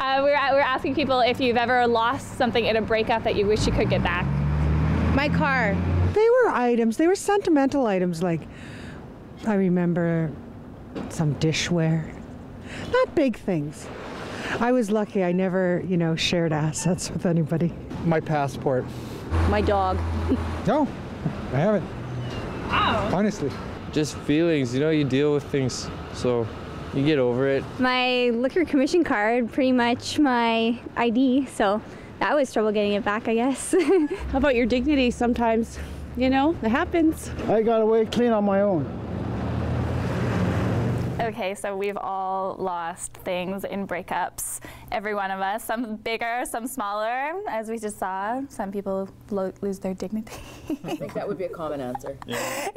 We're asking people if you've ever lost something in a breakup that you wish you could get back. My car. They were items. They were sentimental items. Like, I remember some dishware. Not big things. I was lucky. I never, shared assets with anybody. My passport. My dog. No, I haven't. Wow. Honestly. Just feelings, you deal with things, so you get over it. My liquor commission card, pretty much my ID, so that was trouble getting it back, I guess. How about your dignity sometimes? It happens. I got away clean on my own. Okay, so we've all lost things in breakups. Every one of us, some bigger, some smaller, as we just saw. Some people lose their dignity. I think that would be a common answer. Yeah.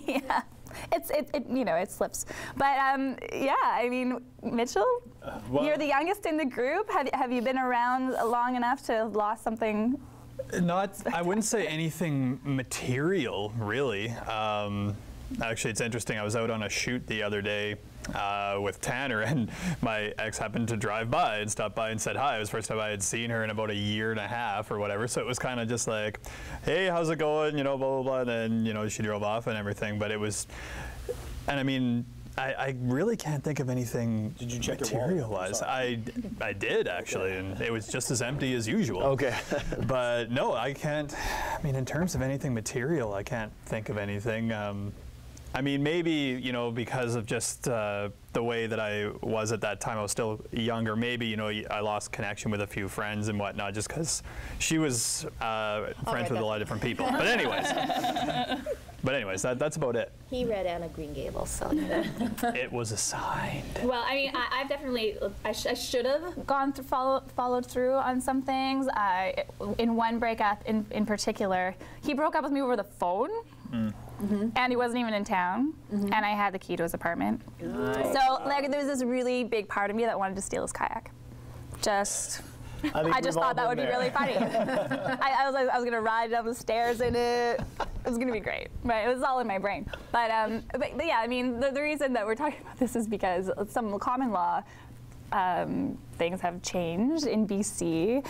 Yeah. It slips. But yeah, I mean, Mitchell, you're the youngest in the group. Have you been around long enough to have lost something? I wouldn't say anything material, really. Actually, it's interesting. I was out on a shoot the other day with Tanner, and my ex happened to drive by and stop by and said hi. It was the first time I had seen her in about a year and a half or whatever. So it was kind of just like, hey, how's it going? Blah, blah, blah. And then, she drove off and everything. But it was, and I mean, I really can't think of anything. Did you check materialize? I did, actually, and it was just as empty as usual. Okay. But no, I can't. I mean, in terms of anything material, I can't think of anything. I mean, maybe, because of just the way that I was at that time, I was still younger. Maybe, I lost connection with a few friends and whatnot just because she was friends with a lot of different people. But anyways, that's about it. He read Anne of Green Gables, so. It was assigned. Well, I mean, I've definitely, I should have gone through, followed through on some things. In one breakup in particular, he broke up with me over the phone. And he wasn't even in town, and I had the key to his apartment. Nice. So there was this really big part of me that wanted to steal his kayak. I just thought that would be really funny. I was gonna ride down the stairs in it. It was gonna be great. Right? It was all in my brain. But yeah, I mean, the reason that we're talking about this is because some common law things have changed in BC.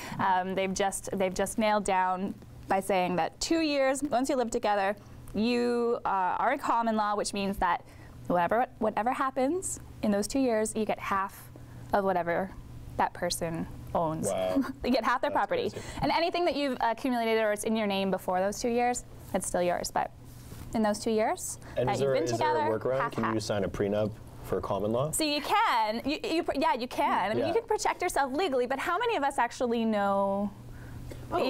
They've just nailed down by saying that 2 years once you live together, you are in common law, which means that whatever happens in those 2 years, you get half of whatever that person owns. Wow. You get half their property. Crazy. And anything that you've accumulated or it's in your name before those 2 years, it's still yours. But in those 2 years that you've been together, is there a workaround? half. Can you sign a prenup for common law? So you can. Yeah, you can. I mean, you can protect yourself legally, but how many of us actually know I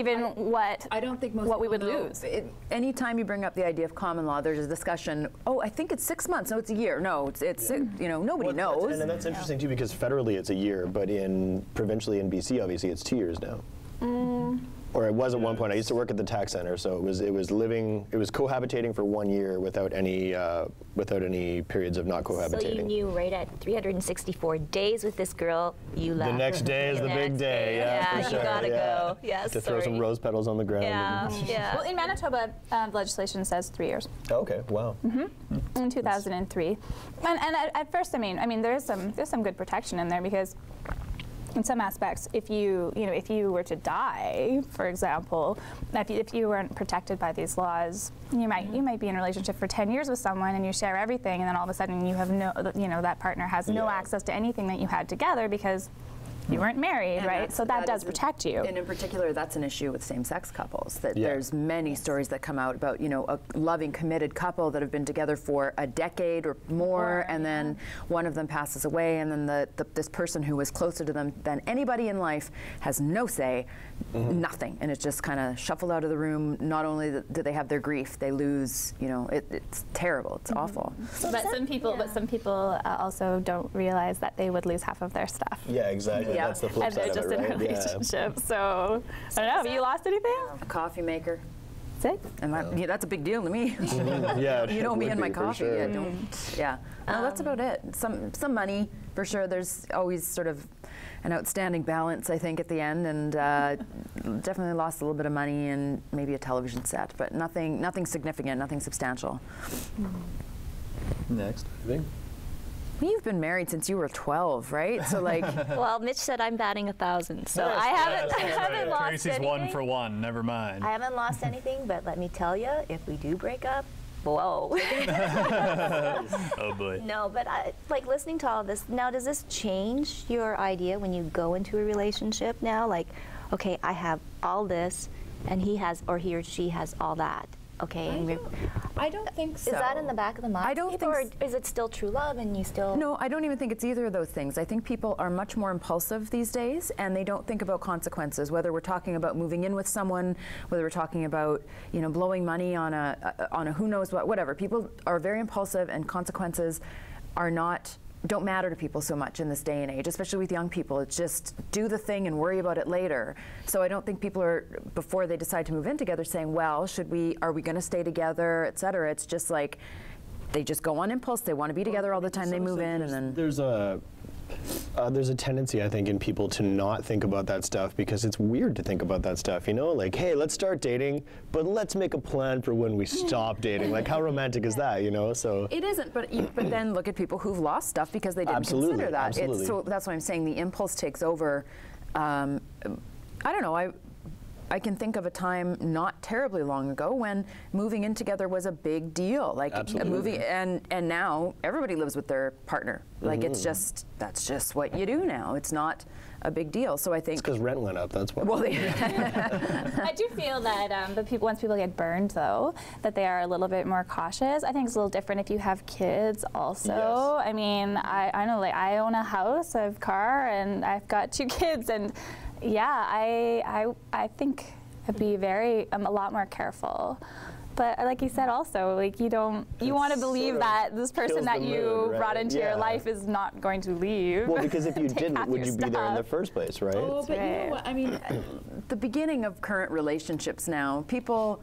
don't think most what we people would know. lose? Anytime you bring up the idea of common law, there's a discussion. Oh, I think it's 6 months. No, it's a year. No, it's nobody knows. And that's interesting too, because federally it's a year, but provincially in BC, obviously it's 2 years now. Or it was at one point. I used to work at the tax center, so it was cohabitating for 1 year without any periods of not cohabitating. So you knew right at 364 days with this girl, you left. The next day is the big day. Yeah, for sure. You gotta go. Yes. To throw some rose petals on the ground. Yeah. Well, in Manitoba, legislation says 3 years. Okay. Wow. In 2003, and at first, I mean, there's some good protection in there because. In some aspects, if you were to die, for example, if you weren't protected by these laws, you might be in a relationship for 10 years with someone and you share everything, and then all of a sudden you have that partner has no access to anything that you had together because you weren't married, right? So that does protect you. And in particular, that's an issue with same-sex couples. That there's many stories that come out about, a loving, committed couple that have been together for a decade or more, and then one of them passes away, and then this person who was closer to them than anybody in life has no say, nothing, and it's just kind of shuffled out of the room. Not only do they have their grief, they lose. It's terrible. It's awful. But some people also don't realize that they would lose half of their stuff. Yeah, exactly. That's the flip and side they're just of it, in a right? relationship. So I don't know. Have you lost anything? A coffee maker. That's it? And that's a big deal to me. Yeah, you know me and my coffee. Sure. No, that's about it. Some money for sure. There's always sort of an outstanding balance, I think, at the end, and definitely lost a little bit of money and maybe a television set, but nothing significant, nothing substantial. Next, I think. You've been married since you were 12, right? So like, well, Mitch said I'm batting 1,000, so Yes, I haven't, that's I haven't right. lost Tracy's anything. 1 for 1. Never mind. I haven't lost anything, but let me tell you, if we do break up, whoa. Oh boy. No, but like listening to all this, now does this change your idea when you go into a relationship now? Like, okay, I have all this, and he has, or he or she has all that. Okay, I don't think so. Is that in the back of the mind? I don't think or is it still true love and you still? No, I don't even think it's either of those things. I think people are much more impulsive these days, and they don't think about consequences. Whether we're talking about moving in with someone, whether we're talking about blowing money on a who knows what, whatever. People are very impulsive, and consequences don't matter to people so much in this day and age, especially with young people. It's just do the thing and worry about it later. So I don't think people are, before they decide to move in together, saying, well, are we going to stay together, et cetera. It's just like they just go on impulse. They want to be together all the time. They move in, and then there's a tendency, I think, in people to not think about that stuff because it's weird to think about that stuff, like, hey, let's start dating, but let's make a plan for when we stop dating. Like, how romantic is that, So it isn't, but then look at people who've lost stuff because they didn't consider that. Absolutely. So that's why I'm saying the impulse takes over. I don't know. I can think of a time not terribly long ago when moving in together was a big deal. Like moving, and now everybody lives with their partner. Like that's just what you do now. It's not a big deal. So I think it's because rent went up. That's why. Well, I do feel that once people get burned, though, that they are a little bit more cautious. I think it's a little different if you have kids also. Yes. I mean, I know, like, I own a house, I have a car, and I've got 2 kids, and yeah, I think I'd be a lot more careful. But like you said, also, like you want to believe that this person that you brought into your life is not going to leave. Well, because if you didn't, would you be there in the first place, right? Oh, but you know what? I mean, the beginning of current relationships now, people.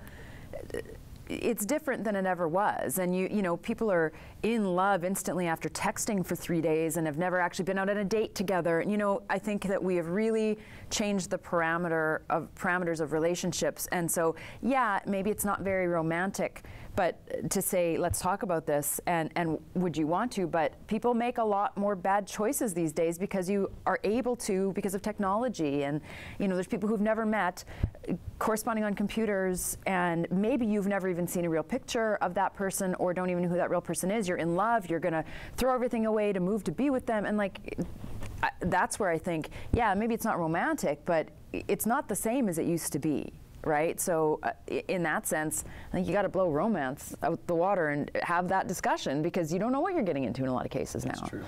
It's different than it ever was, and people are in love instantly after texting for 3 days and have never actually been out on a date together. And I think that we have really changed the parameters of relationships, and so yeah, maybe it's not very romantic, but to say let's talk about this and would you want to? But people make a lot more bad choices these days because you are able to because of technology, and there's people who've never met corresponding on computers, and maybe you've never even seen a real picture of that person or don't even know who that real person is. You're in love, you're gonna throw everything away to move to be with them, and like that's where I think, yeah, maybe it's not romantic, but it's not the same as it used to be, right? So in that sense, I think you got to blow romance out the water and have that discussion because you don't know what you're getting into in a lot of cases now. That's true.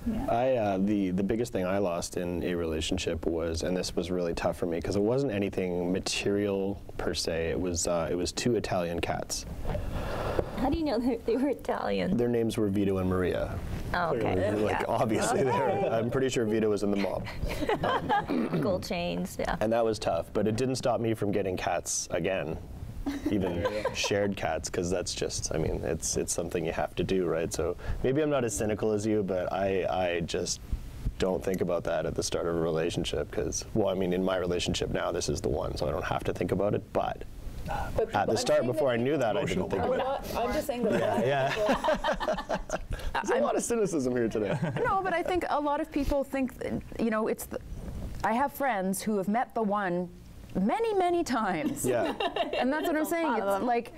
Yeah. The biggest thing I lost in a relationship was, and this was really tough for me because it wasn't anything material per se. It was 2 Italian cats. How do you know they were Italian? Their names were Vito and Maria. Oh, okay. Like obviously, I'm pretty sure Vito was in the mob. Gold chains, yeah. And that was tough, but it didn't stop me from getting cats again. Even shared cats, because that's just, I mean, it's something you have to do, right? So maybe I'm not as cynical as you, but I just don't think about that at the start of a relationship because, well, I mean, in my relationship now, this is the one, so I don't have to think about it, but at the start, before I knew that, I didn't think about it. I'm just saying that. Yeah. There's a lot of cynicism here today. No, but I think a lot of people think, I have friends who have met the one many times. Yeah. And that's what I'm saying. It's like,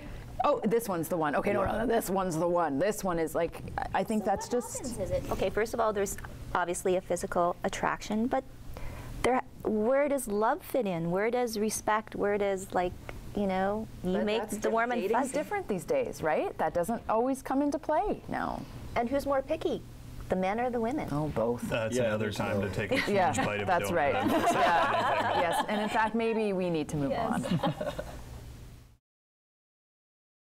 oh, this one's the one. Okay, no, this one's the one. This one is like, I think that's just. Okay, first of all, there's obviously a physical attraction, but where does love fit in? Where does respect? Where does you make the warm and fuzzy? Dating's different these days, right? That doesn't always come into play now. And who's more picky? The men or the women? Oh, both. That's another time to take a huge bite of that's donut. right. Yes, and in fact, maybe we need to move on.